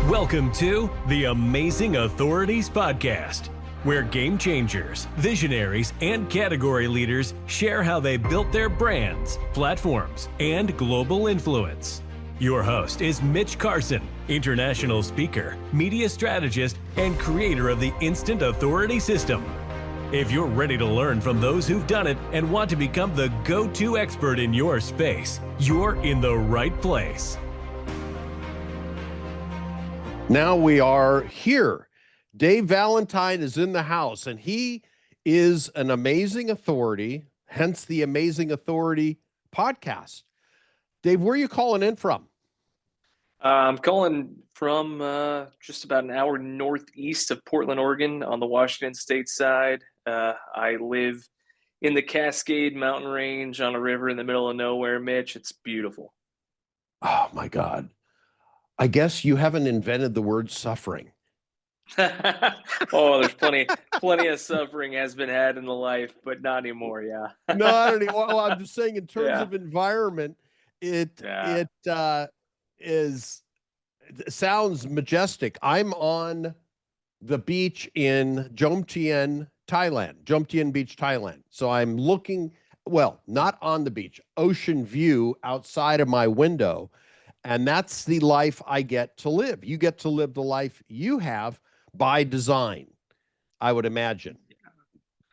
Welcome to the Amazing Authorities Podcast, where game changers, visionaries, and category leaders share how they built their brands, platforms, and global influence. Your host is Mitch Carson, international speaker, media strategist, and creator of the Instant Authority System. If you're ready to learn from those who've done it and want to become the go-to expert in your space, you're in the right place. Now we are here. Dave Valentine is in the house, and he is an amazing authority, hence the Amazing Authority podcast. Dave, where are you calling in from? I'm calling from just about an hour northeast of Portland, Oregon, on the Washington State side. I live in the Cascade Mountain Range on a river in the middle of nowhere, Mitch. It's beautiful. Oh, my God. I guess you haven't invented the word suffering. Oh, there's plenty of suffering has been had in the life, but not anymore. Yeah. No, I don't know. Well, I'm just saying in terms of environment, it sounds majestic. I'm on the beach in Jomtien, Thailand, Jomtien Beach, Thailand. So I'm looking, well, not on the beach, ocean view outside of my window. And that's the life I get to live. You get to live the life you have by design, I would imagine.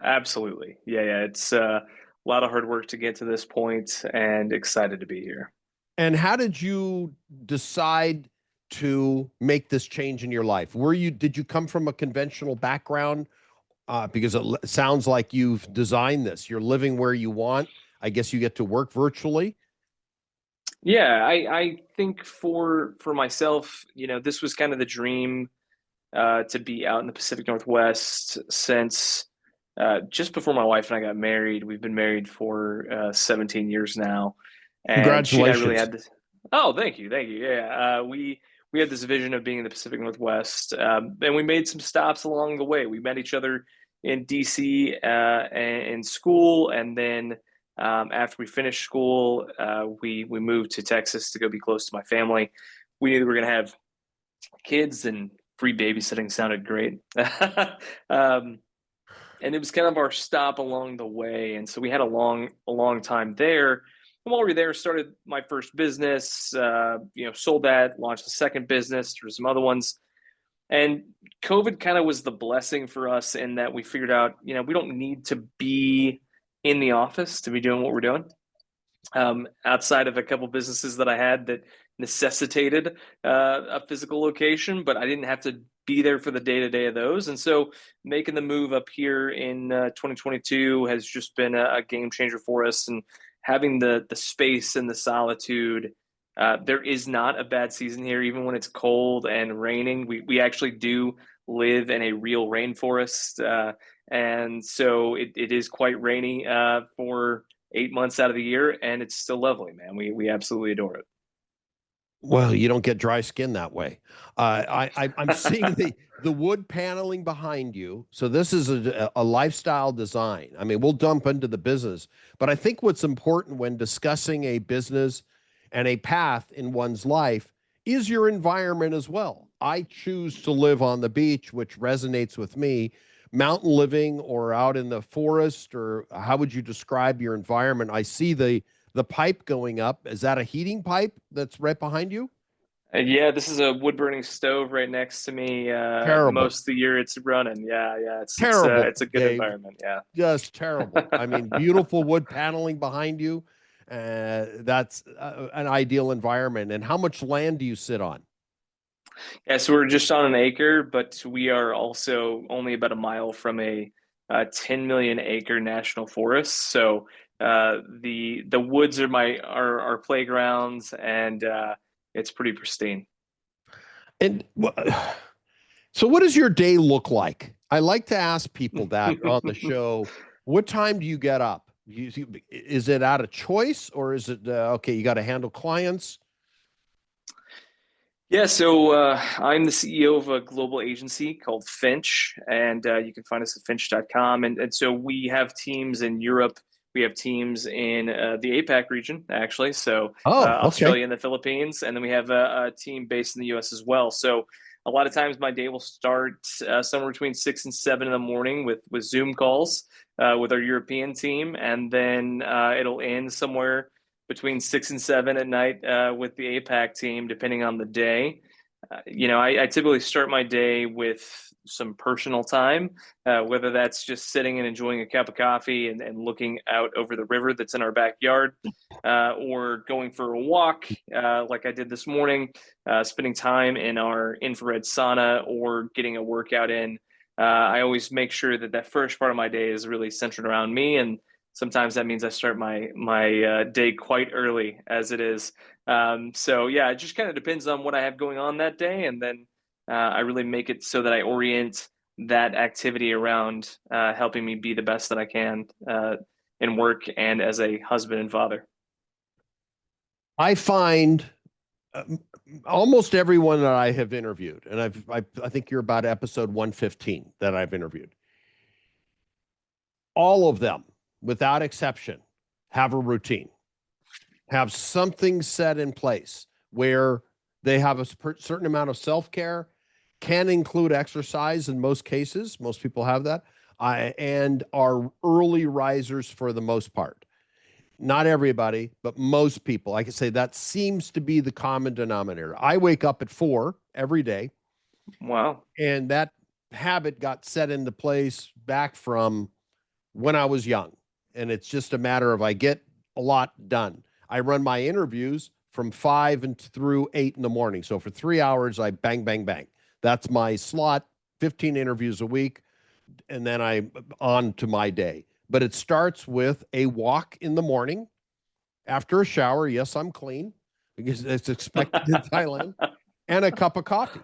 Absolutely. Yeah. It's a lot of hard work to get to this point, and excited to be here. And how did you decide to make this change in your life? Did you come from a conventional background? Because it sounds like you've designed this. You're living where you want. I guess you get to work virtually. Yeah, I think for myself, this was kind of the dream to be out in the Pacific Northwest since just before my wife and I got married. We've been married for 17 years now. And congratulations. She and I really had this. Oh, thank you. Yeah, we had this vision of being in the Pacific Northwest, and we made some stops along the way. We met each other in DC in school, and then after we finished school, we moved to Texas to go be close to my family. We knew we were going to have kids, and free babysitting sounded great. And it was kind of our stop along the way. And so we had a long time there. And while we were there, started my first business, sold that, launched a second business, through some other ones. And COVID kind of was the blessing for us in that we figured out, we don't need to be in the office to be doing what we're doing. Outside of a couple businesses that I had that necessitated a physical location, but I didn't have to be there for the day-to-day of those. And so making the move up here in 2022 has just been a game changer for us. And having the space and the solitude, there is not a bad season here, even when it's cold and raining. We actually do live in a real rainforest. And so it is quite rainy for 8 months out of the year, and it's still lovely, man. We absolutely adore it. Well, you don't get dry skin that way. I'm seeing the wood paneling behind you. So this is a lifestyle design. I mean, we'll dump into the business, but I think what's important when discussing a business and a path in one's life is your environment as well. I choose to live on the beach, which resonates with me. Mountain living or out in the forest, or how would you describe your environment? I see the pipe going up. Is that a heating pipe that's right behind you? Yeah, this is a wood-burning stove right next to me. Terrible. Most of the year it's running. Yeah, it's terrible. It's a good Dave. environment. Yeah, just terrible. I mean, beautiful wood paneling behind you. That's an ideal environment. And how much land do you sit on? Yeah, so we're just on an acre, but we are also only about a mile from a 10 million acre national forest. So the woods are our playgrounds, and it's pretty pristine. And so what does your day look like? I like to ask people that on the show. What time do you get up? Is it out of choice, or is it, okay, you got to handle clients? Yeah, so I'm the CEO of a global agency called Finch, and you can find us at finch.com. And so we have teams in Europe. we have teams in the APAC region, actually. So Oh, okay. Australia and the Philippines. And then we have a team based in the US as well. So a lot of times my day will start somewhere between 6 and 7 in the morning with Zoom calls with our European team. And then it'll end somewhere between 6 and 7 at night with the APAC team, depending on the day. I typically start my day with some personal time, whether that's just sitting and enjoying a cup of coffee and looking out over the river that's in our backyard, or going for a walk, like I did this morning, spending time in our infrared sauna or getting a workout in. I always make sure that first part of my day is really centered around me, and sometimes that means I start my day quite early, as it is. So yeah, it just kind of depends on what I have going on that day, and then I really make it so that I orient that activity around helping me be the best that I can in work and as a husband and father. I find almost everyone that I have interviewed, and I think you're about episode 115 that I've interviewed. All of them, without exception, have a routine, have something set in place where they have a certain amount of self-care, can include exercise in most cases. Most people have that, and are early risers for the most part. Not everybody, but most people. I can say that seems to be the common denominator. I wake up at 4 every day. Wow. And that habit got set into place back from when I was young. And it's just a matter of I get a lot done. I run my interviews from 5 and through 8 in the morning. So for 3 hours, I bang, bang, bang. That's my slot, 15 interviews a week. And then I'm on to my day. But it starts with a walk in the morning after a shower. Yes, I'm clean because it's expected in Thailand, and a cup of coffee.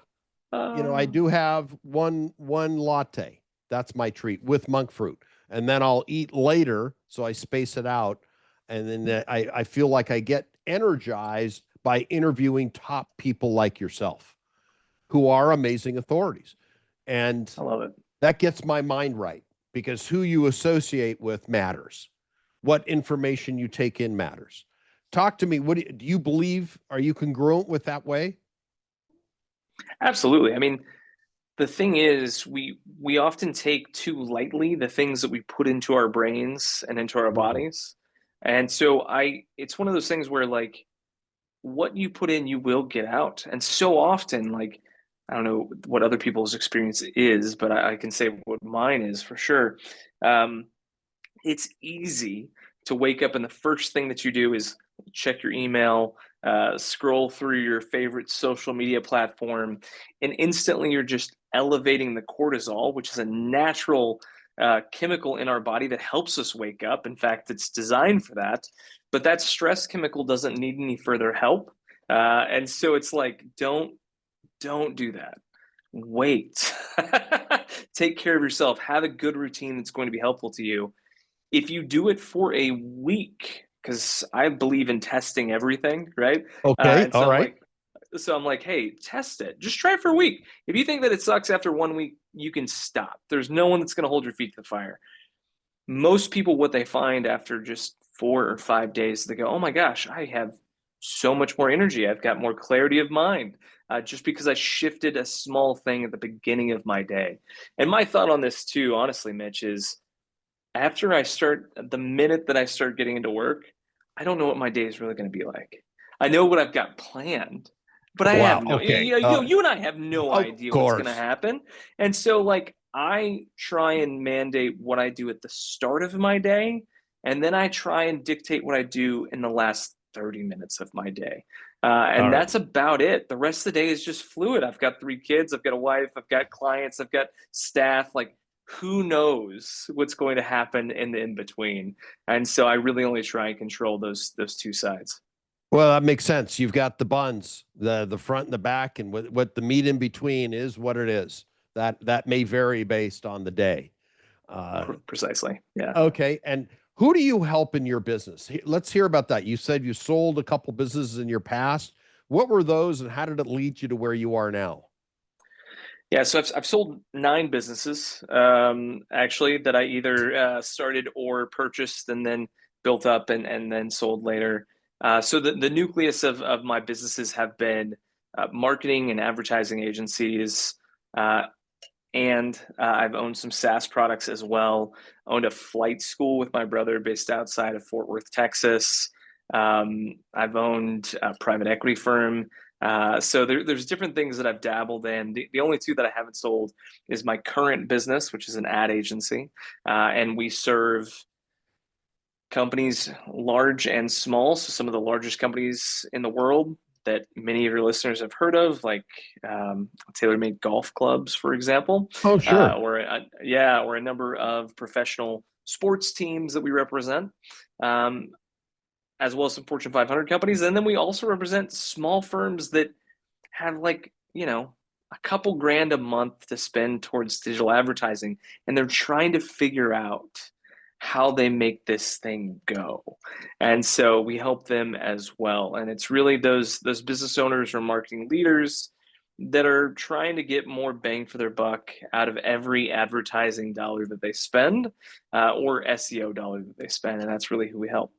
I do have one latte. That's my treat with monk fruit. And then I'll eat later, so I space it out. And then I feel like I get energized by interviewing top people like yourself, who are amazing authorities. And I love it. That gets my mind right, because who you associate with matters. What information you take in matters. Talk to me. What do you believe? Are you congruent with that way? Absolutely. I mean, the thing is, we often take too lightly the things that we put into our brains and into our bodies. And so it's one of those things where, like, what you put in, you will get out. And so often, like, I don't know what other people's experience is, but I can say what mine is for sure. It's easy to wake up and the first thing that you do is check your email, scroll through your favorite social media platform, and instantly you're just elevating the cortisol, which is a natural chemical in our body that helps us wake up. In fact, it's designed for that. But that stress chemical doesn't need any further help. And so it's like, don't do that. Wait. Take care of yourself. Have a good routine that's going to be helpful to you. If you do it for a week, because I believe in testing everything, right? Okay. And so All right. I'm like, hey, test it. Just try it for a week. If you think that it sucks after 1 week, you can stop. There's no one that's going to hold your feet to the fire. Most people, what they find after just 4 or 5 days, they go, oh my gosh, I have so much more energy. I've got more clarity of mind, just because I shifted a small thing at the beginning of my day. And my thought on this too, honestly, Mitch, is the minute that I start getting into work, I don't know what my day is really going to be like. I know what I've got planned, but I Wow. have no, Okay. you and I have no Of idea what's going to course. happen. And so, like, I try and mandate what I do at the start of my day, and then I try and dictate what I do in the last 30 minutes of my day. All And right. that's about it. The rest of the day is just fluid. I've got 3 kids, I've got a wife, I've got clients, I've got staff. Like, who knows what's going to happen in the in between? And so I really only try and control those two sides. Well, that makes sense. You've got the buns, the front and the back, and what the meat in between is what it is. That may vary based on the day. Precisely. Yeah. Okay. And who do you help in your business? Let's hear about that. You said you sold a couple businesses in your past. What were those, and how did it lead you to where you are now? Yeah, so I've sold 9 businesses, actually, that I either started or purchased and then built up and then sold later. So the nucleus of my businesses have been marketing and advertising agencies, and I've owned some SaaS products as well. Owned a flight school with my brother based outside of Fort Worth, Texas. I've owned a private equity firm. So there's different things that I've dabbled in. The only two that I haven't sold is my current business, which is an ad agency. And we serve companies large and small. So some of the largest companies in the world that many of your listeners have heard of, like TaylorMade golf clubs, for example. Oh, sure. Or a number of professional sports teams that we represent, as well as some Fortune 500 companies. And then we also represent small firms that have a couple grand a month to spend towards digital advertising, and they're trying to figure out how they make this thing go. And so we help them as well. And it's really those business owners or marketing leaders that are trying to get more bang for their buck out of every advertising dollar that they spend, or SEO dollar that they spend. And that's really who we help.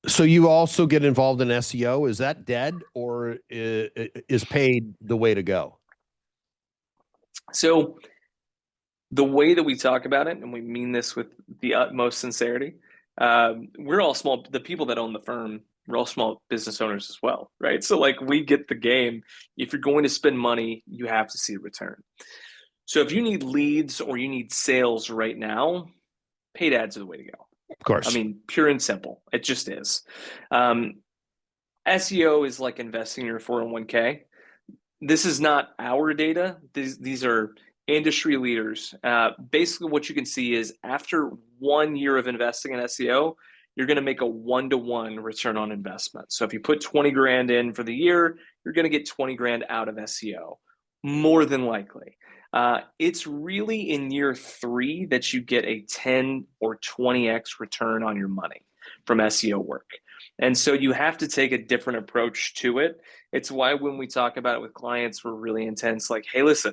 So you also get involved in SEO. Is that dead, or is paid the way to go? So the way that we talk about it, and we mean this with the utmost sincerity, we're all small. The people that own the firm, we're all small business owners as well, right? So like, we get the game. If you're going to spend money, you have to see a return. So if you need leads or you need sales right now, paid ads are the way to go. Of course. I mean, pure and simple. It just is. SEO is like investing in your 401k. This is not our data. These are industry leaders. Basically, what you can see is after 1 year of investing in SEO, you're going to make a 1-to-1 return on investment. So if you put 20 grand in for the year, you're going to get 20 grand out of SEO, more than likely. It's really in year 3 that you get a 10 or 20x return on your money from SEO work. And so you have to take a different approach to it. It's why when we talk about it with clients, we're really intense. Like, hey, listen,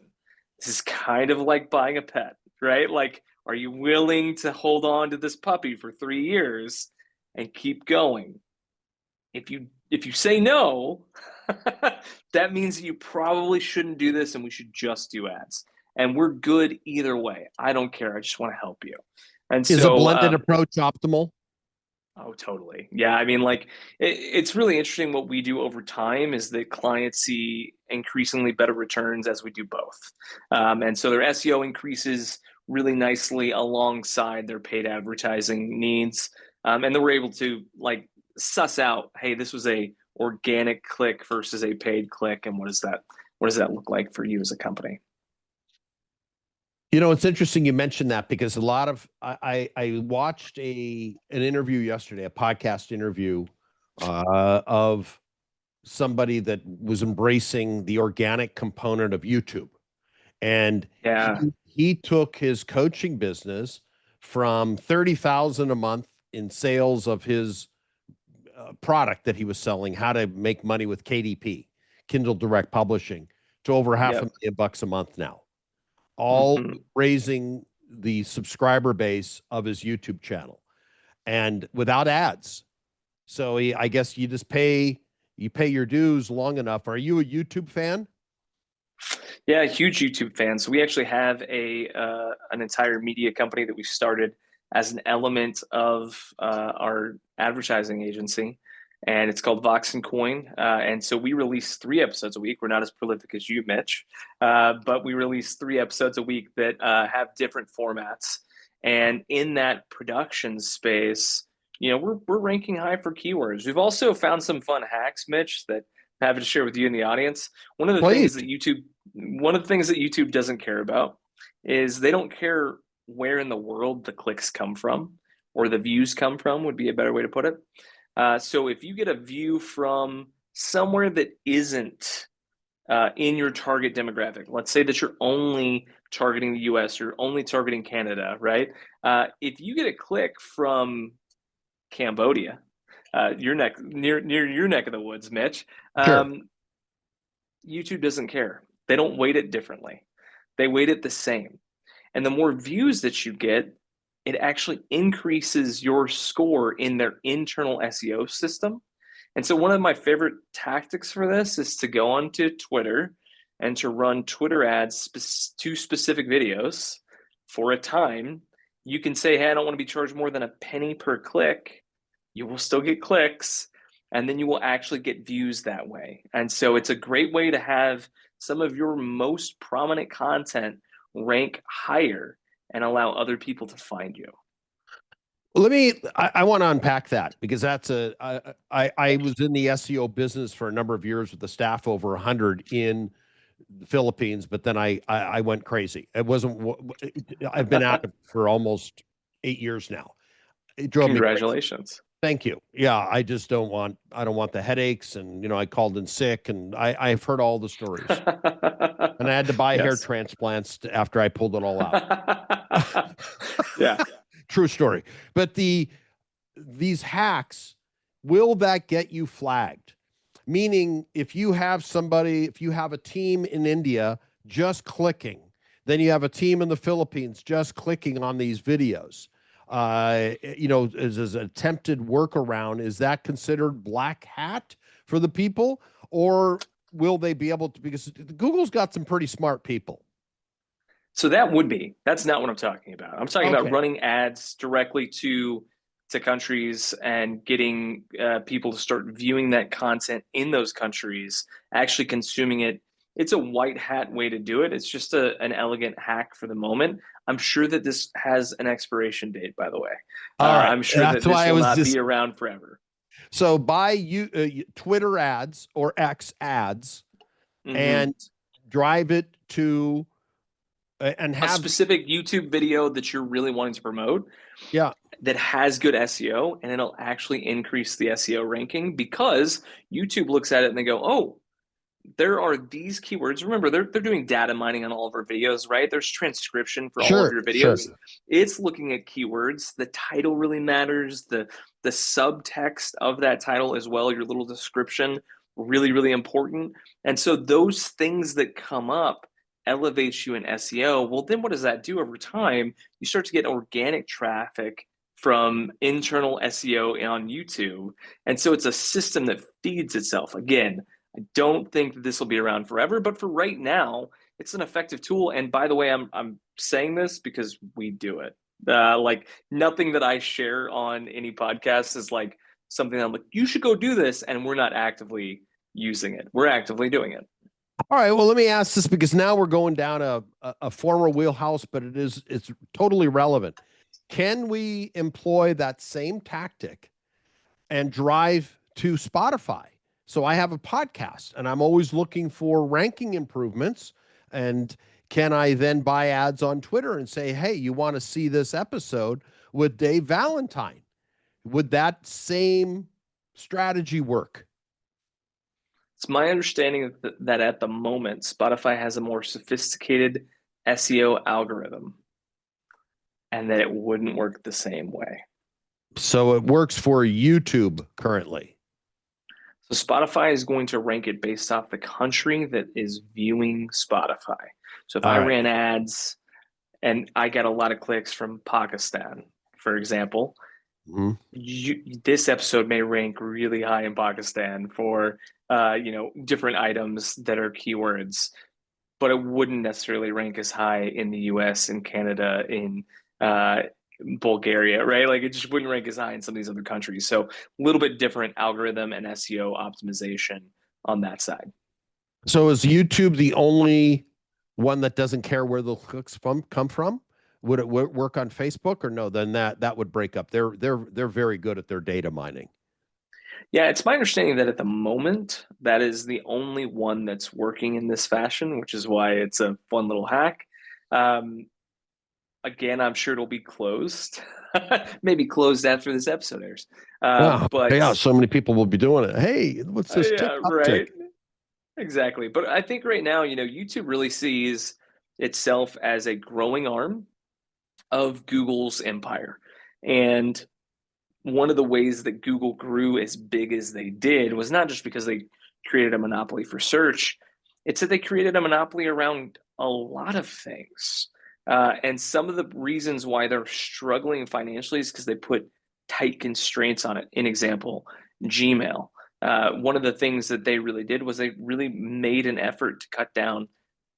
this is kind of like buying a pet, right? Like, are you willing to hold on to this puppy for 3 years and keep going? If you say no, that means that you probably shouldn't do this and we should just do ads. And we're good either way. I don't care. I just want to help you. And is so a blended approach optimal? Oh, totally. Yeah. I mean, like, it's really interesting. What we do over time is that clients see increasingly better returns as we do both. And so their SEO increases really nicely alongside their paid advertising needs. And then we're able to like suss out, hey, this was a organic click versus a paid click. And what does that look like for you as a company? You know, it's interesting you mentioned that, because a lot of I watched an interview yesterday, a podcast interview of somebody that was embracing the organic component of YouTube, and Yeah. he took his coaching business from 30,000 a month in sales of his product that he was selling, how to make money with KDP, Kindle Direct Publishing, to over half Yep. $1,000,000 a month now, all Mhm. raising the subscriber base of his YouTube channel, and without ads. So I guess you pay your dues long enough. Are you a YouTube fan? Yeah, huge YouTube fan. So we actually have an entire media company that we started as an element of our advertising agency, and it's called Vox and Coin. And so we release 3 episodes a week. We're not as prolific as you, Mitch, but we release 3 episodes a week that have different formats. And in that production space, we're ranking high for keywords. We've also found some fun hacks, Mitch, that I'm happy to share with you in the audience. One of the things that YouTube doesn't care about is they don't care where in the world the clicks come from, or the views come from, would be a better way to put it. So if you get a view from somewhere that isn't in your target demographic, let's say that you're only targeting the US, you're only targeting Canada, right? If you get a click from Cambodia, near your neck of the woods, Mitch, Sure. YouTube doesn't care. They don't weight it differently. They weight it the same. And the more views that you get, it actually increases your score in their internal SEO system. And so one of my favorite tactics for this is to go onto Twitter and to run Twitter ads to specific videos for a time. You can say, hey, I don't want to be charged more than a penny per click. You will still get clicks, and then you will actually get views that way. And so it's a great way to have some of your most prominent content rank higher and allow other people to find you. Let me, I want to unpack that because that's I was in the SEO business for a number of years with the staff over 100 in the Philippines, but then I went crazy. It wasn't, I've been at it for almost 8 years now. It drove me crazy. Congratulations. Thank you. Yeah, I just don't want, I don't want the headaches, and I called in sick, and I've heard all the stories. And I had to buy hair transplants after I pulled it all out. Yeah. True story. But these hacks, will that get you flagged? Meaning, if you have a team in India just clicking, then you have a team in the Philippines just clicking on these videos, as an attempted workaround, is that considered black hat for the people? Or will they be able to, because Google's got some pretty smart people. So that's not what I'm talking about. I'm talking about running ads directly to countries and getting people to start viewing that content in those countries, actually consuming it. It's a white hat way to do it. It's just an elegant hack for the moment. I'm sure that this has an expiration date, by the way. All right. I'm sure that this will not be around forever. So buy Twitter ads or X ads and drive it to and have a specific YouTube video that you're really wanting to promote. Yeah. That has good SEO, and it'll actually increase the SEO ranking because YouTube looks at it and they go, oh, there are these keywords. Remember, they're doing data mining on all of our videos, right? There's transcription for all of your videos. Sure. It's looking at keywords. The title really matters. The subtext of that title as well, your little description, really, really important. And so those things that come up elevates you in SEO. Well, then what does that do over time? You start to get organic traffic from internal SEO on YouTube. And so it's a system that feeds itself. Again, I don't think that this will be around forever, but for right now, it's an effective tool. And by the way, I'm saying this because we do it. Like nothing that I share on any podcast is like something that I'm like, you should go do this. And we're not actively using it. We're actively doing it. All right. Well, let me ask this, because now we're going down a former wheelhouse, but it's totally relevant. Can we employ that same tactic and drive to Spotify? So I have a podcast and I'm always looking for ranking improvements. And can I then buy ads on Twitter and say, hey, you want to see this episode with Dave Valentine? Would that same strategy work? It's my understanding that at the moment, Spotify has a more sophisticated SEO algorithm and that it wouldn't work the same way. So it works for YouTube currently. So Spotify is going to rank it based off the country that is viewing Spotify. So if I ran ads and I got a lot of clicks from Pakistan, for example, this episode may rank really high in Pakistan for different items that are keywords, but it wouldn't necessarily rank as high in the US and Canada, in Bulgaria, right? Like it just wouldn't rank as high in some of these other countries. So a little bit different algorithm and SEO optimization on that side. So is YouTube the only one that doesn't care where the clicks come from? Would it work on Facebook or no? Then that would break up. They're very good at their data mining. Yeah, it's my understanding that at the moment, that is the only one that's working in this fashion, which is why it's a fun little hack. Again, I'm sure it'll be closed, maybe closed after this episode airs. But yeah, so many people will be doing it. Hey, what's this? Right. Exactly. But I think right now, YouTube really sees itself as a growing arm of Google's empire. And one of the ways that Google grew as big as they did was not just because they created a monopoly for search. It's that they created a monopoly around a lot of things. And some of the reasons why they're struggling financially is because they put tight constraints on it. In example, Gmail. One of the things that they really did was they really made an effort to cut down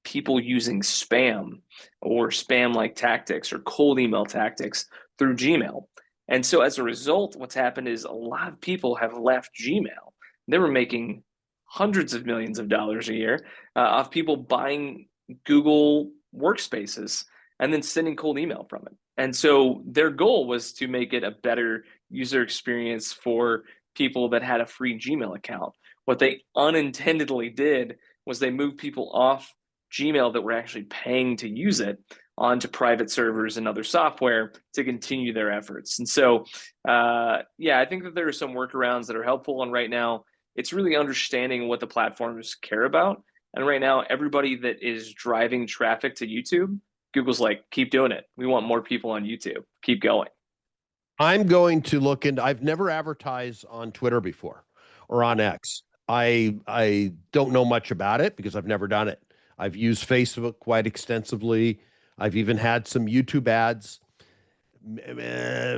people using spam or spam-like tactics or cold email tactics through Gmail. And so as a result, what's happened is a lot of people have left Gmail. They were making hundreds of millions of dollars a year of people buying Google workspaces and then sending cold email from it. And so their goal was to make it a better user experience for people that had a free Gmail account. What they unintendedly did was they moved people off Gmail that were actually paying to use it onto private servers and other software to continue their efforts. And so, yeah, I think that there are some workarounds that are helpful. And right now, it's really understanding what the platforms care about. And right now, everybody that is driving traffic to YouTube, Google's like, keep doing it. We want more people on YouTube. Keep going. I'm going to look into, I've never advertised on Twitter before or on X. I don't know much about it because I've never done it. I've used Facebook quite extensively. I've even had some YouTube ads,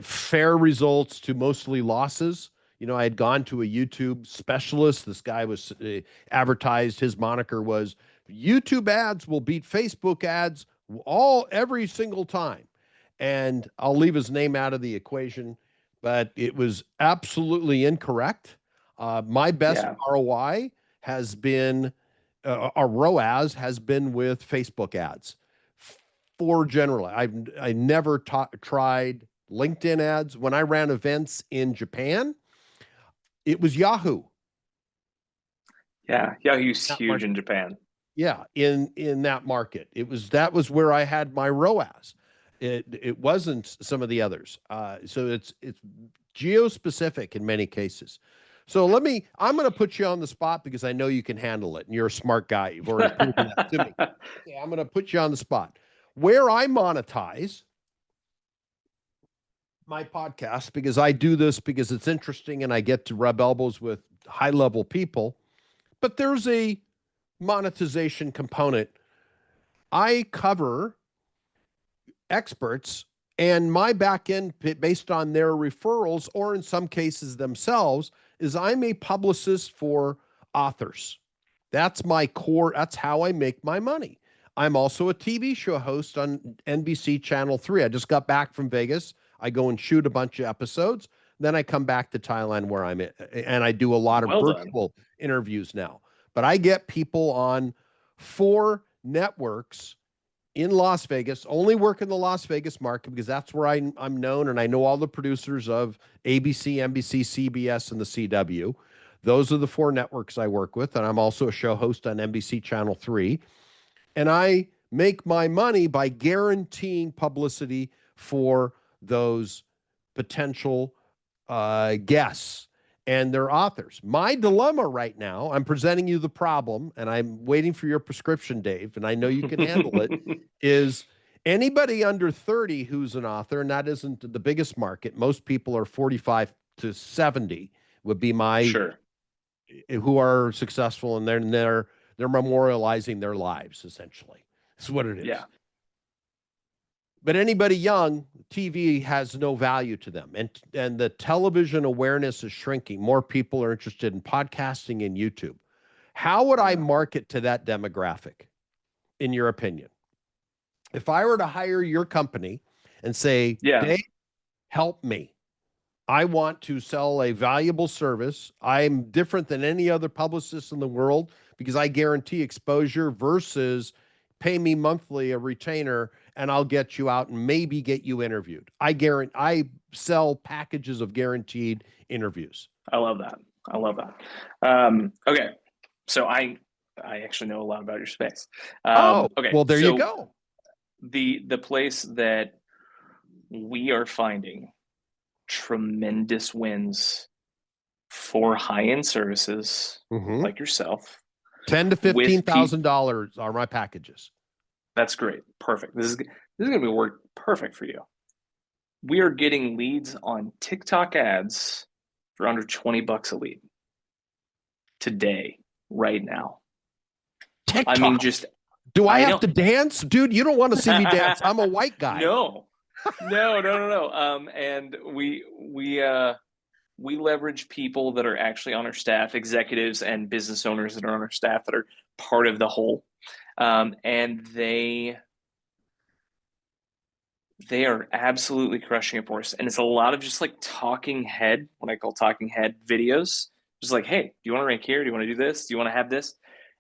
fair results to mostly losses. You know, I had gone to a YouTube specialist. This guy was advertised. His moniker was YouTube ads will beat Facebook ads every single time. And I'll leave his name out of the equation, but it was absolutely incorrect. My best ROI has been, our ROAS has been with Facebook ads. For generally, I never tried LinkedIn ads. When I ran events in Japan, it was Yahoo. Yeah, Yahoo's huge in Japan. Yeah, in that market, that was where I had my ROAS. It wasn't some of the others. So it's geo-specific in many cases. So I'm going to put you on the spot because I know you can handle it and you're a smart guy. You've already proven that to me. Okay, I'm going to put you on the spot. Where I monetize my podcast, because I do this because it's interesting and I get to rub elbows with high-level people, but there's a monetization component. I cover experts and my back end based on their referrals, or in some cases themselves, is I'm a publicist for authors. That's my core. That's how I make my money. I'm also a TV show host on NBC Channel 3. I just got back from Vegas. I go and shoot a bunch of episodes. Then I come back to Thailand where I'm at, and I do a lot of virtual interviews now. But I get people on 4 networks in Las Vegas, only work in the Las Vegas market because that's where I'm known, and I know all the producers of ABC, NBC, CBS, and the CW. Those are the 4 networks I work with, and I'm also a show host on NBC Channel 3. And I make my money by guaranteeing publicity for those potential guests and their authors. My dilemma right now, I'm presenting you the problem, and I'm waiting for your prescription, Dave, and I know you can handle it, is anybody under 30 who's an author, and that isn't the biggest market. Most people are 45 to 70 would be my, who are successful, and they're memorializing their lives, essentially. That's what it is. Yeah. But anybody young, TV has no value to them. And the television awareness is shrinking. More people are interested in podcasting and YouTube. How would I market to that demographic, in your opinion? If I were to hire your company and say, Dave, help me. I want to sell a valuable service. I'm different than any other publicist in the world because I guarantee exposure versus pay me monthly a retainer and I'll get you out and maybe get you interviewed. I sell packages of guaranteed interviews. I love that. Okay. So I actually know a lot about your space. Okay. Well, there you go. The place that we are finding tremendous wins for high-end services like yourself. $10,000 to $15,000 are my packages. That's great. Perfect. This is going to be work perfect for you. We are getting leads on TikTok ads for under $20 a lead today, right now. TikTok. I mean, just Do I I have know. to dance? Dude, you don't want to see me dance. I'm a white guy. No, no. And we leverage people that are actually on our staff, executives and business owners that are on our staff that are part of the whole. And they are absolutely crushing it for us. And it's a lot of just like talking head, what I call talking head videos. Just like, hey, do you want to rank here? Do you want to do this? Do you want to have this?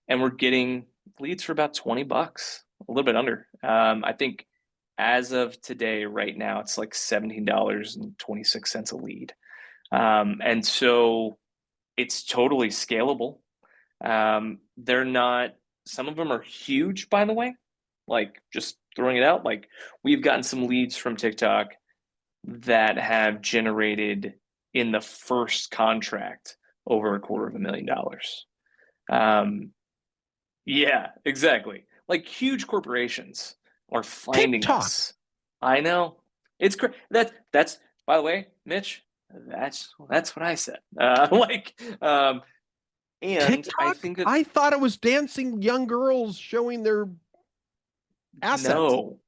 And we're getting leads for about $20, a little bit under. I think as of today, right now, it's like $17.26 a lead. And so it's totally scalable. They're not, some of them are huge, by the way, like just throwing it out. Like we've gotten some leads from TikTok that have generated in the first contract over $250,000. Yeah, exactly. Like huge corporations are finding TikTok. us. I know. It's that's by the way, Mitch, that's what I said. And TikTok? I think that I thought it was dancing young girls showing their assets. no.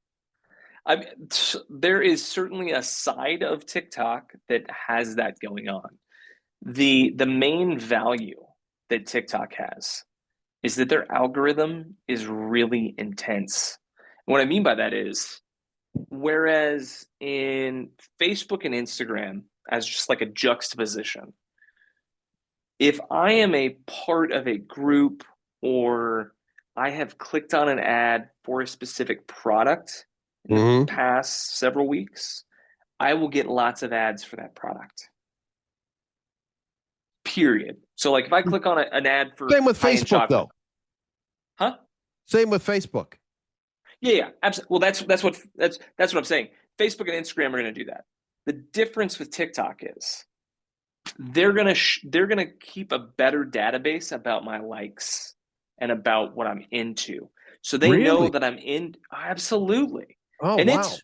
There is certainly a side of TikTok that has that going on. The main value that TikTok has is that their algorithm is really intense. And what I mean by that is, whereas in Facebook and Instagram, as just like a juxtaposition, if I am a part of a group or I have clicked on an ad for a specific product in the past several weeks, I will get lots of ads for that product. Period. So like if I click on an ad for Same with high-end Facebook, chocolate, though. huh? Same with Facebook. Yeah, absolutely. Well, that's what I'm saying. Facebook and Instagram are going to do that. The difference with TikTok is they're gonna keep a better database about my likes and about what I'm into. So they know Really? that I'm in absolutely. Oh, And wow. it's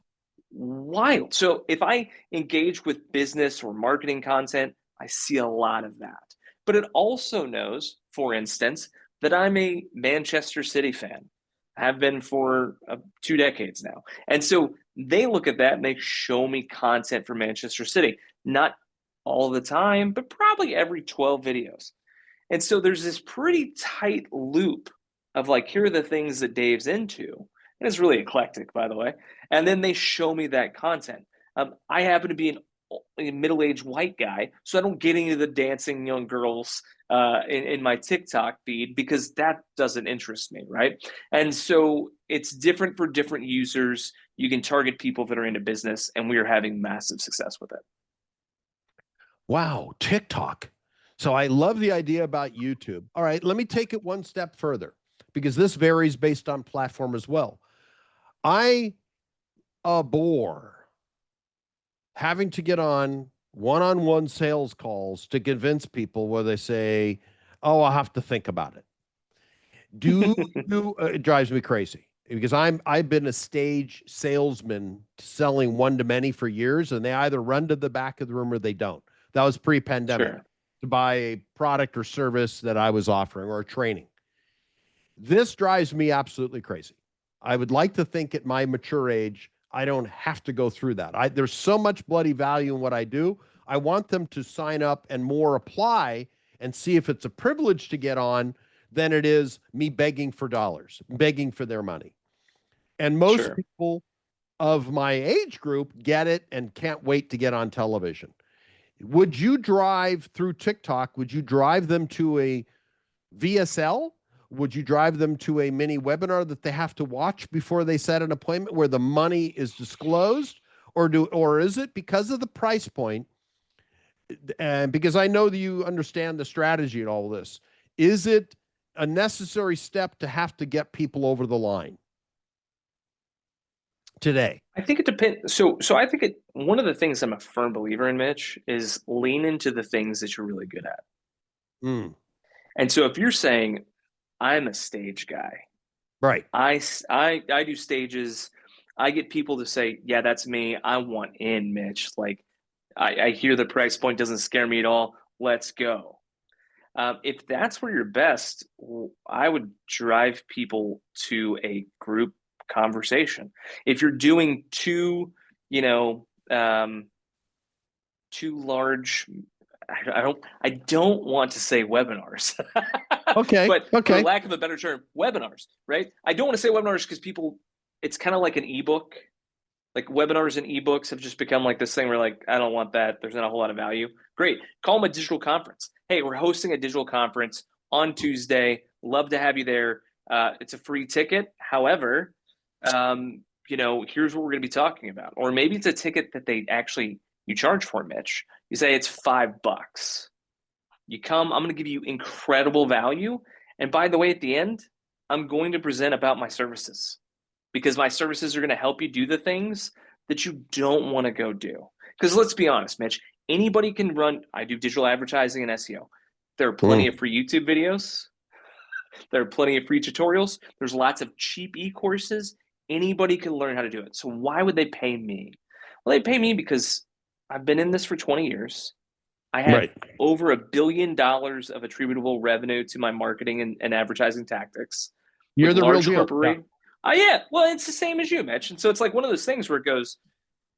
wild. So if I engage with business or marketing content, I see a lot of that. But it also knows, for instance, that I'm a Manchester City fan. I have been for 2 decades now. And so they look at that and they show me content for Manchester City. Not all the time, but probably every 12 videos. And so there's this pretty tight loop of like, here are the things that Dave's into. And it's really eclectic, by the way. And then they show me that content. I happen to be a middle-aged white guy, so I don't get any of the dancing young girls in my TikTok feed because that doesn't interest me, right? And so it's different for different users. You can target people that are into business, and we are having massive success with it. Wow, TikTok. So I love the idea about YouTube. All right, let me take it one step further because this varies based on platform as well. I abhor having to get on one-on-one sales calls to convince people where they say, "Oh, I'll have to think about it." It drives me crazy because I've been a stage salesman selling one-to-many for years, and they either run to the back of the room or they don't. That was pre-pandemic. Sure. To buy a product or service that I was offering or training. This drives me absolutely crazy. I would like to think at my mature age, I don't have to go through that. There's so much bloody value in what I do. I want them to sign up and more apply and see if it's a privilege to get on than it is me begging for dollars, begging for their money. And most Sure. people of my age group get it and can't wait to get on television. Would you drive through TikTok? Would you drive them to a VSL? Would you drive them to a mini webinar that they have to watch before they set an appointment where the money is disclosed? Or is it because of the price point? And because I know that you understand the strategy and all this, is it a necessary step to have to get people over the line today? I think it depends. So I think one of the things I'm a firm believer in, Mitch, is lean into the things that you're really good at. Mm. And so if you're saying, I'm a stage guy, Right. I do stages, I get people to say, yeah, that's me. I want in, Mitch. Like, I hear the price point doesn't scare me at all. Let's go. If that's where you're best, I would drive people to a group conversation. If you're doing you know, too large, I don't want to say webinars, Okay. but for Okay. lack of a better term, webinars, right? I don't want to say webinars because people, it's kind of like an ebook. Like webinars and ebooks have just become like this thing where like, I don't want that. There's not a whole lot of value. Great. Call them a digital conference. Hey, we're hosting a digital conference on Tuesday. Love to have you there. It's a free ticket. However, here's what we're going to be talking about. Or maybe it's a ticket that you charge for, Mitch. You say it's $5. You come, I'm going to give you incredible value. And by the way, at the end, I'm going to present about my services, because my services are going to help you do the things that you don't want to go do. Because let's be honest, Mitch, anybody can run. I do digital advertising and SEO. There are plenty of free YouTube videos. There are plenty of free tutorials. There's lots of cheap e-courses. Anybody can learn how to do it. So why would they pay me? Well, they pay me because I've been in this for 20 years. I have over $1 billion of attributable revenue to my marketing and advertising tactics. You're the real deal. Yeah. Well, it's the same as you, Mitch. And so it's like one of those things where it goes,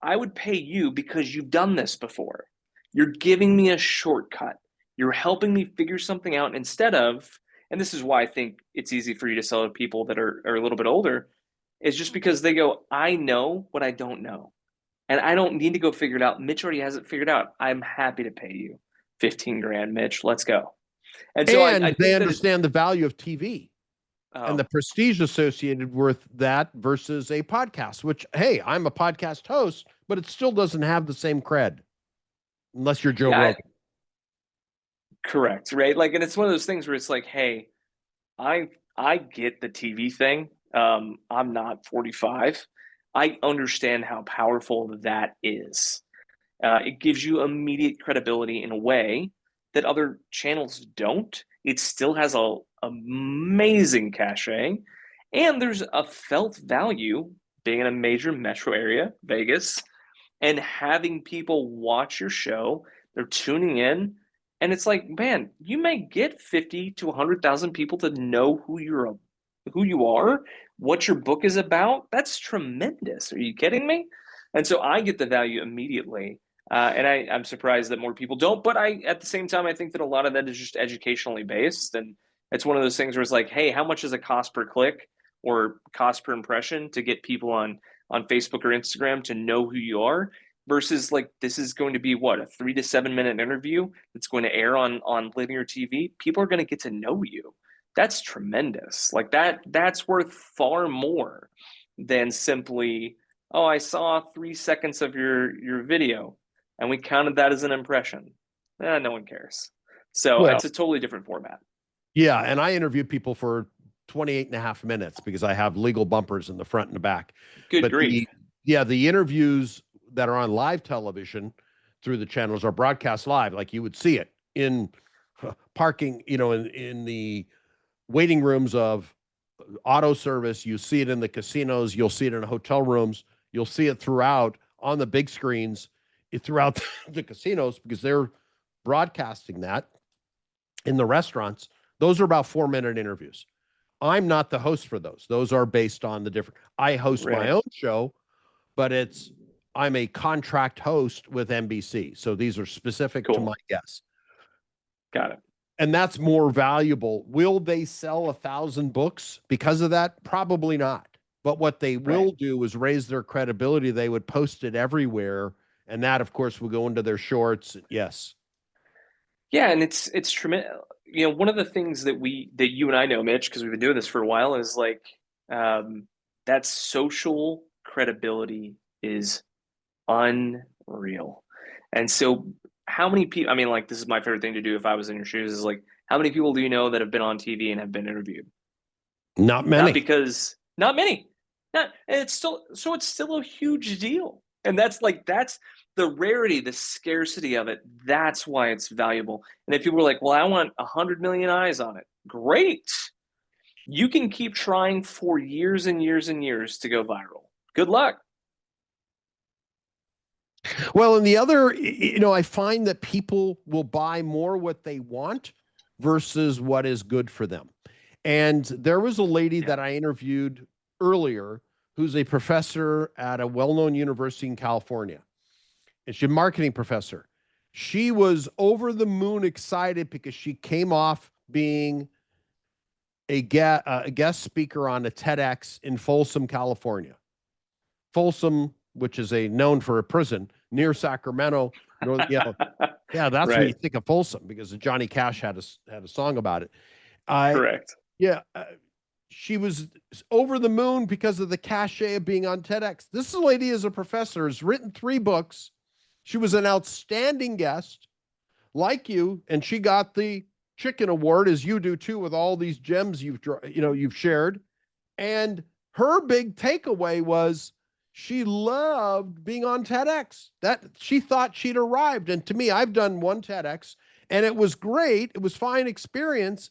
I would pay you because you've done this before. You're giving me a shortcut. You're helping me figure something out instead of, and this is why I think it's easy for you to sell to people that are a little bit older, is just because they go, I know what I don't know. And I don't need to go figure it out. Mitch already has it figured out. I'm happy to pay you 15 grand, Mitch. Let's go. And so I they understand the value of TV. And the prestige associated with that versus a podcast, which, hey, I'm a podcast host, but it still doesn't have the same cred unless you're Joe Rogan. Correct, right? Like, and it's one of those things where it's like, hey, I get the TV thing. I'm not 45. I understand how powerful that is. It gives you immediate credibility in a way that other channels don't. It still has a amazing cachet, and there's a felt value being in a major metro area, Vegas, and having people watch your show. They're tuning in, and it's like, man, you may get 50 to 100,000 people to know who you are, what your book is about. That's tremendous. Are you kidding me? And so I get the value immediately. And I'm surprised that more people don't. But at the same time, I think that a lot of that is just educationally based. And it's one of those things where it's like, hey, how much is a cost per click or cost per impression to get people on Facebook or Instagram to know who you are? Versus like, this is going to be what, a 3 to 7 minute interview that's going to air on linear TV. People are going to get to know you. That's tremendous. Like that's worth far more than simply, oh, I saw 3 seconds of your video and we counted that as an impression. No one cares. So it's a totally different format. Yeah. And I interview people for 28.5 minutes because I have legal bumpers in the front and the back. Good grief. The interviews that are on live television through the channels are broadcast live. Like you would see it in parking, in the waiting rooms of auto service. You see it in the casinos. You'll see it in hotel rooms. You'll see it throughout on the big screens throughout the casinos because they're broadcasting that. In the restaurants, those are about 4-minute interviews. I'm not the host for those. Those are based on the different. I host my own show, but I'm a contract host with NBC. So these are specific to my guests. Got it. And that's more valuable. Will they sell 1,000 books because of that? Probably not. But what they will do is raise their credibility. They would post it everywhere. And that, of course, will go into their shorts. Yes. Yeah. And it's tremendous. One of the things that you and I know, Mitch, because we've been doing this for a while, is like that social credibility is unreal. And so how many people, I mean, like, this is my favorite thing to do if I was in your shoes, is like, how many people do you know that have been on TV and have been interviewed? Not many. Not many. It's still a huge deal. And that's the rarity, the scarcity of it. That's why it's valuable. And if people are like, well, I want 100 million eyes on it. Great. You can keep trying for years and years and years to go viral. Good luck. Well, and the other, I find that people will buy more what they want versus what is good for them. And there was a lady Yeah. that I interviewed earlier who's a professor at a well-known university in California. And she's a marketing professor. She was over the moon excited because she came off being a guest speaker on a TEDx in Folsom, California. Folsom, which is known for a prison near Sacramento, yeah, that's where you Right. think of Folsom because Johnny Cash had a song about it. Correct. Yeah, she was over the moon because of the cachet of being on TEDx. This lady is a professor, has written 3 books. She was an outstanding guest, like you, and she got the Chicken Award, as you do too, with all these gems you've shared. And her big takeaway was she loved being on TEDx. That she thought she'd arrived. And to me, I've done one TEDx, and it was great. It was fine experience,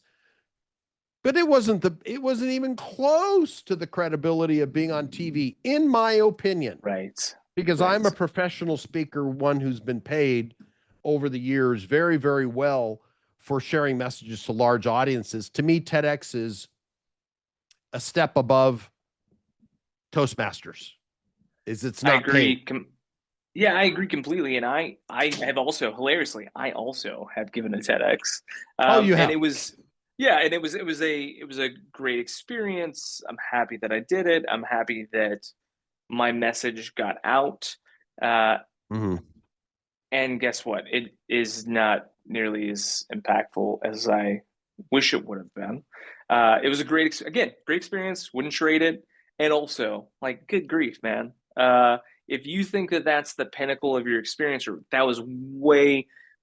but it wasn't even close to the credibility of being on TV, in my opinion. Right. Because Right. I'm a professional speaker, one who's been paid over the years very, very well for sharing messages to large audiences. To me, TEDx is a step above Toastmasters. It's I not agree. paid. Yeah, I agree completely. And I have also hilariously, I also have given a TEDx. Oh, you And have. it was, yeah, and it was a great experience. I'm happy that I did it. I'm happy that my message got out. Mhm. And guess what? It is not nearly as impactful as I wish it would have been. It was a great experience. Wouldn't trade it. And also, like, good grief, man. If you think that that's the pinnacle of your experience, or that was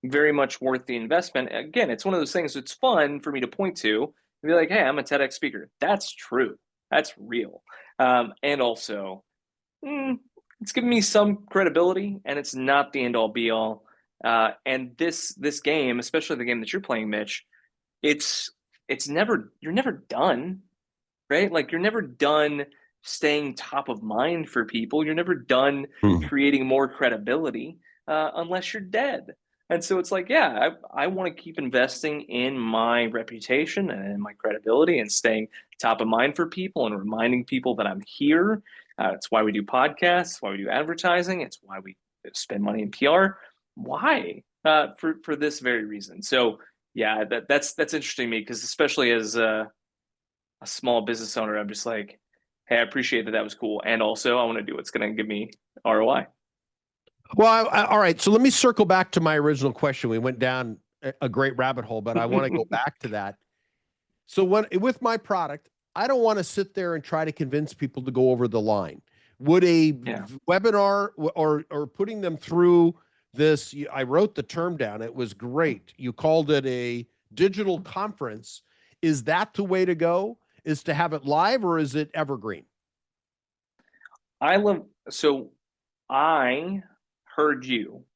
very much worth the investment, again, it's one of those things that's fun for me to point to and be like, hey, I'm a TEDx speaker. That's true. That's real. And also, it's given me some credibility, and it's not the end all be all. And this game, especially the game that you're playing, Mitch, it's never you're never done, right? Like you're never done staying top of mind for people. You're never done Mhm. creating more credibility unless you're dead. And so it's like, yeah, I want to keep investing in my reputation and in my credibility and staying top of mind for people and reminding people that I'm here. It's why we do podcasts, why we do advertising. It's why we spend money in PR. Why? For this very reason. So yeah, that's interesting to me because especially as a small business owner, I'm just like, hey, I appreciate that was cool, and also I want to do what's going to give me ROI. Well, all right. So let me circle back to my original question. We went down a great rabbit hole, but I want to go back to that. So with my product, I don't want to sit there and try to convince people to go over the line. Would a Yeah. webinar or putting them through this, I wrote the term down. It was great. You called it a digital conference. Is that the way to go? Is to have it live, or is it evergreen? So I heard you,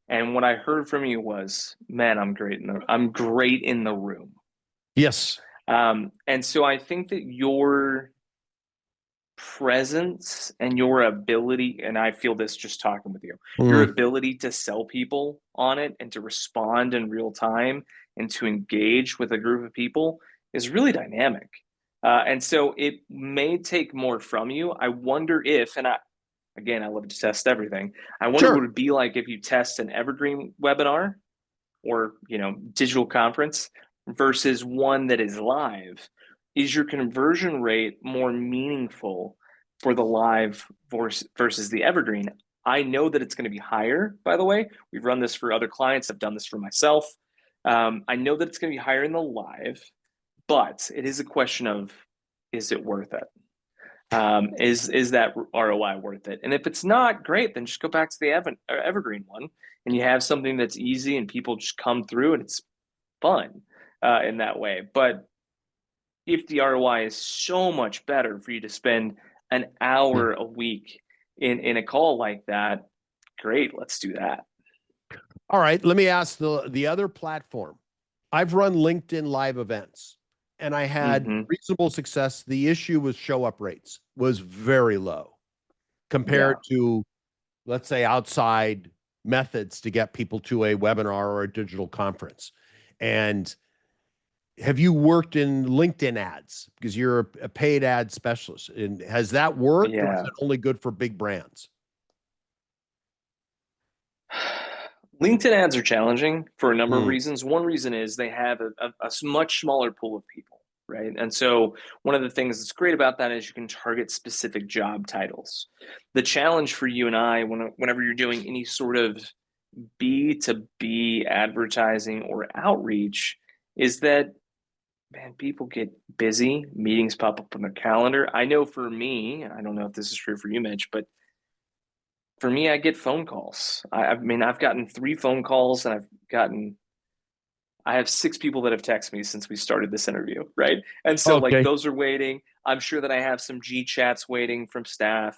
and what I heard from you was, man, I'm great in the room. Yes. And so I think that your presence and your ability, and I feel this just talking with you, your ability to sell people on it and to respond in real time and to engage with a group of people is really dynamic. And so it may take more from you. I wonder if, and I love to test everything. I wonder Sure. what it would be like if you test an evergreen webinar or digital conference versus one that is live. Is your conversion rate more meaningful for the live versus the evergreen? I know that it's going to be higher, by the way. We've run this for other clients. I've done this for myself. I know that it's going to be higher in the live, but it is a question of, is it worth it? Is that ROI worth it? And if it's not, great, then just go back to the evergreen one, and you have something that's easy and people just come through and it's fun in that way. But if the ROI is so much better for you to spend an hour a week in a call like that, great, let's do that. All right. Let me ask the other platform. I've run LinkedIn live events, and I had reasonable success. The issue with show up rates was very low compared to, let's say, outside methods to get people to a webinar or a digital conference. And have you worked in LinkedIn ads? Because you're a paid ad specialist. And has that worked, or is Yeah. it only good for big brands? LinkedIn ads are challenging for a number of Mm. reasons. One reason is they have a much smaller pool of people, right? And so one of the things that's great about that is you can target specific job titles. The challenge for you and I, whenever you're doing any sort of B2B advertising or outreach, is that, man, people get busy, meetings pop up on their calendar. I know for me, I don't know if this is true for you, Mitch, but for me, I get phone calls. I mean, I've gotten 3 phone calls, and I have 6 people that have texted me since we started this interview, right? And so like Okay. those are waiting. I'm sure that I have some G chats waiting from staff.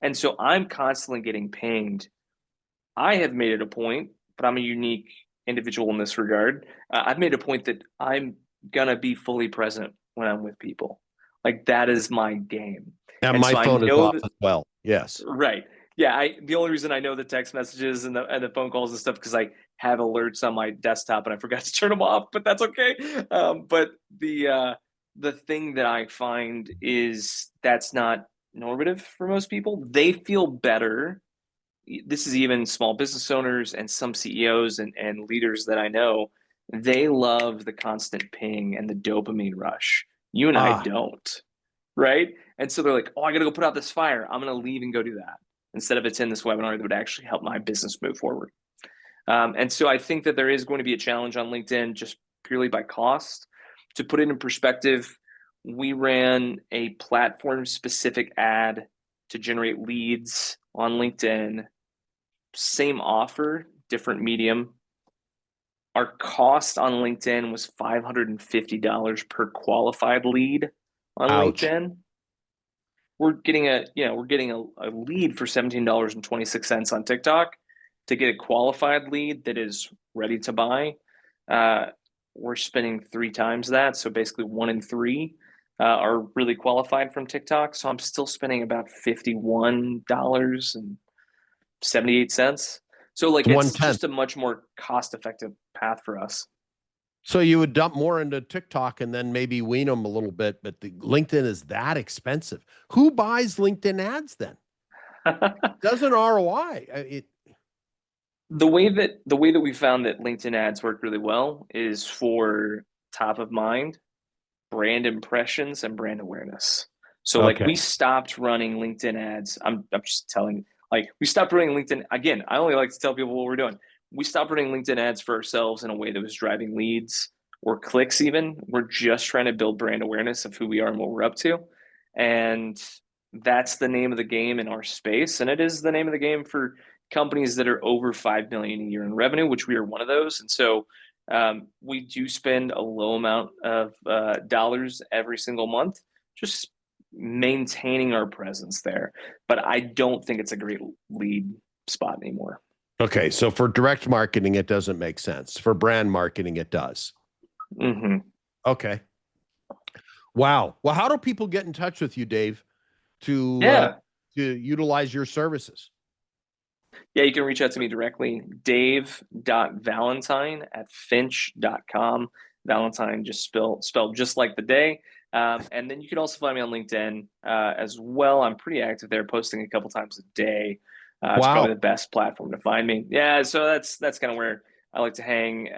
And so I'm constantly getting pinged. I have made it a point, but I'm a unique individual in this regard. I've made a point that I'm gonna be fully present when I'm with people. Like that is my game. And And my so I phone is know off that. as well. Yes. Right. Yeah, the only reason I know the text messages and the phone calls and stuff because I have alerts on my desktop and I forgot to turn them off, but that's okay. But the thing that I find is that's not normative for most people. They feel better. This is even small business owners and some CEOs and leaders that I know. They love the constant ping and the dopamine rush. You and I Ah, don't, right? And so they're like, oh, I got to go put out this fire. I'm going to leave and go do that instead of attend this webinar that would actually help my business move forward. And so I think that there is going to be a challenge on LinkedIn just purely by cost. To put it in perspective, we ran a platform specific ad to generate leads on LinkedIn. Same offer, different medium. Our cost on LinkedIn was $550 per qualified lead on ouch. LinkedIn. We're getting a lead for $17.26 on TikTok. To get a qualified lead that is ready to buy, we're spending 3 times that. So basically 1 in 3 are really qualified from TikTok. So I'm still spending about $51.78. So like It's one it's tenth. just a much more cost effective path for us. So you would dump more into TikTok and then maybe wean them a little bit, but the LinkedIn is that expensive. Who buys LinkedIn ads then? Doesn't ROI. The way that we found that LinkedIn ads work really well is for top of mind brand impressions and brand awareness. So like Okay. we stopped running LinkedIn ads. I'm just telling, like we stopped running LinkedIn again. I only like to tell people what we're doing. We stopped running LinkedIn ads for ourselves in a way that was driving leads or clicks even. We're just trying to build brand awareness of who we are and what we're up to. And that's the name of the game in our space. And it is the name of the game for companies that are over 5 million a year in revenue, which we are one of those. And so we do spend a low amount of dollars every single month, just maintaining our presence there. But I don't think it's a great lead spot anymore. Okay. So for direct marketing, it doesn't make sense. For brand marketing, it does. Mm-hmm. Okay. Wow. Well, how do people get in touch with you, Dave, Yeah. to utilize your services? Yeah, you can reach out to me directly, dave.valentine@finch.com. Valentine just spelled just like the day. And then you can also find me on LinkedIn as well. I'm pretty active there, posting a couple times a day. It's Wow. probably the best platform to find me. Yeah, so that's kind of where I like to hang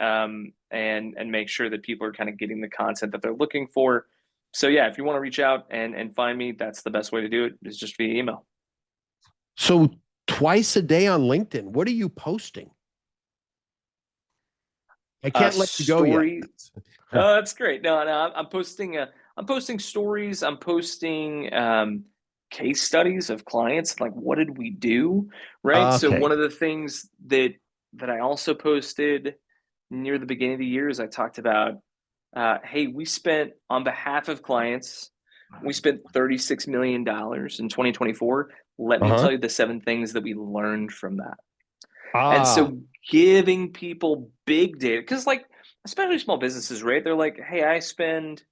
and make sure that people are kind of getting the content that they're looking for. So yeah, if you want to reach out and find me, that's the best way to do it is just via email. So twice a day on LinkedIn, what are you posting? I can't let you go yet. Story. Oh, that's great. No, I'm posting stories. I'm posting case studies of clients. Like, what did we do? Right. So Okay. one of the things that I also posted near the beginning of the year is I talked about, hey, we spent on behalf of clients, we spent $36 million in 2024. Let me Uh-huh. tell you the 7 things that we learned from that. And Ah, so giving people big data, because like, especially small businesses, right? They're like, hey, I spend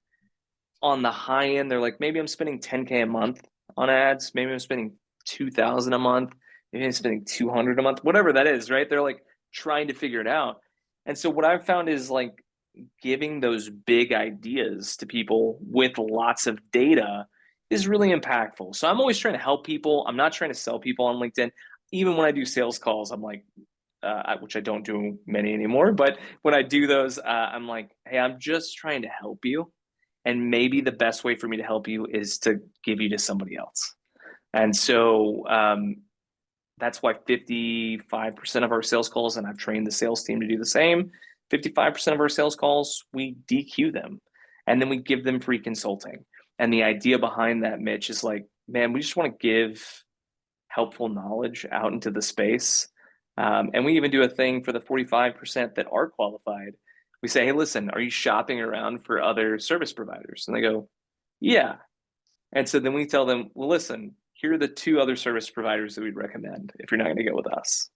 on the high end, they're like, maybe I'm spending 10K a month on ads, maybe I'm spending 2,000 a month, maybe I'm spending 200 a month, whatever that is, right? They're like trying to figure it out. And so what I've found is like giving those big ideas to people with lots of data is really impactful. So I'm always trying to help people. I'm not trying to sell people on LinkedIn. Even when I do sales calls, I'm like, which I don't do many anymore, but when I do those, I'm like, hey, I'm just trying to help you. And maybe the best way for me to help you is to give you to somebody else. And so that's why 55% of our sales calls, and I've trained the sales team to do the same, 55% of our sales calls, we DQ them. And then we give them free consulting. And the idea behind that, Mitch, is like, man, we just want to give helpful knowledge out into the space. And we even do a thing for the 45% that are qualified. We say, hey, listen, are you shopping around for other service providers? And they go, yeah. And so then we tell them, well, listen, here are the 2 other service providers that we'd recommend if you're not going to go with us.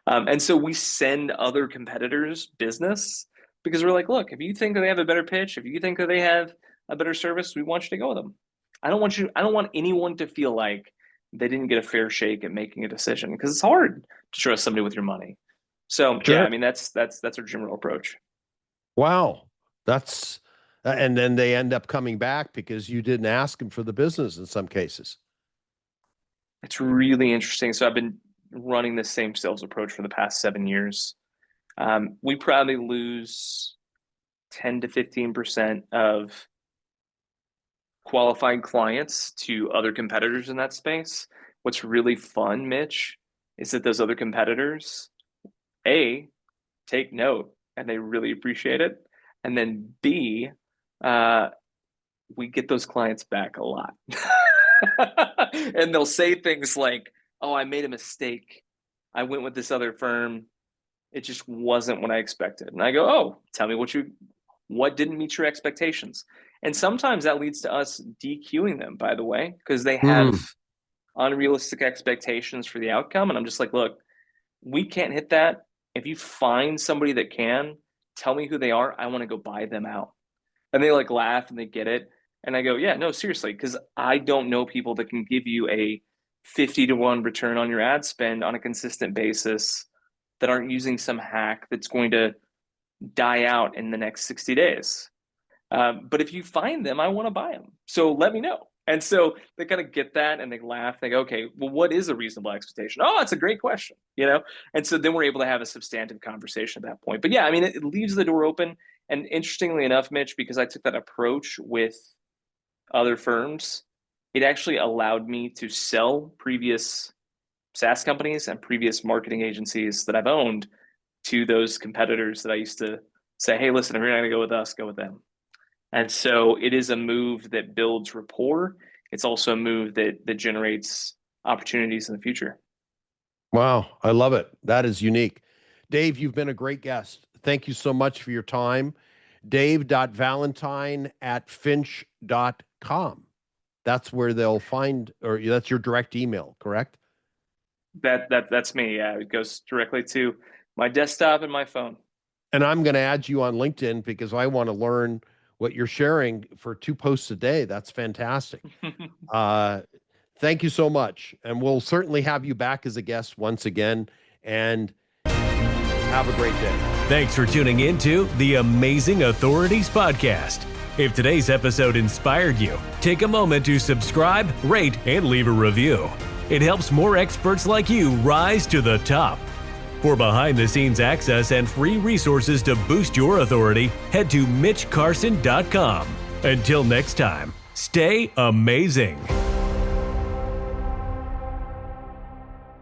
And so we send other competitors business because we're like, look, if you think that they have a better pitch, if you think that they have a better service, we want you to go with them. I don't want anyone to feel like they didn't get a fair shake at making a decision, because it's hard to trust somebody with your money. So Sure. yeah, I mean, that's our general approach. Wow. And then they end up coming back because you didn't ask them for the business in some cases. It's really interesting. So I've been running the same sales approach for the past 7 years. We probably lose 10 to 15% of qualified clients to other competitors in that space. What's really fun, Mitch, is that those other competitors, A, take note and they really appreciate it. And then B, we get those clients back a lot. And they'll say things like, oh, I made a mistake. I went with this other firm. It just wasn't what I expected. And I go, oh, tell me what didn't meet your expectations. And sometimes that leads to us DQing them, by the way, because they have unrealistic expectations for the outcome. And I'm just like, look, we can't hit that. If you find somebody that can, tell me who they are. I want to go buy them out. And they like laugh and they get it. And I go, yeah, no, seriously, because I don't know people that can give you a 50-to-1 return on your ad spend on a consistent basis that aren't using some hack that's going to die out in the next 60 days. But if you find them, I want to buy them. So let me know. And so they kind of get that and they laugh. They go, okay, well, what is a reasonable expectation? Oh, that's a great question, And so then we're able to have a substantive conversation at that point. But yeah, I mean, it leaves the door open. And interestingly enough, Mitch, because I took that approach with other firms, it actually allowed me to sell previous SaaS companies and previous marketing agencies that I've owned to those competitors that I used to say, hey, listen, if you're not going to go with us, go with them. And so it is a move that builds rapport. It's also a move that generates opportunities in the future. Wow. I love it. That is unique. Dave, you've been a great guest. Thank you so much for your time. Dave.valentine@finch.com. That's where they'll find, or that's your direct email, correct? That's me. Yeah, it goes directly to my desktop and my phone. And I'm going to add you on LinkedIn because I want to learn what you're sharing for 2 posts a day. That's fantastic. Thank you so much. And we'll certainly have you back as a guest once again, and have a great day. Thanks for tuning in to the Amazing Authorities Podcast. If today's episode inspired you, take a moment to subscribe, rate, and leave a review. It helps more experts like you rise to the top. For behind-the-scenes access and free resources to boost your authority, head to mitchcarson.com. Until next time, stay amazing.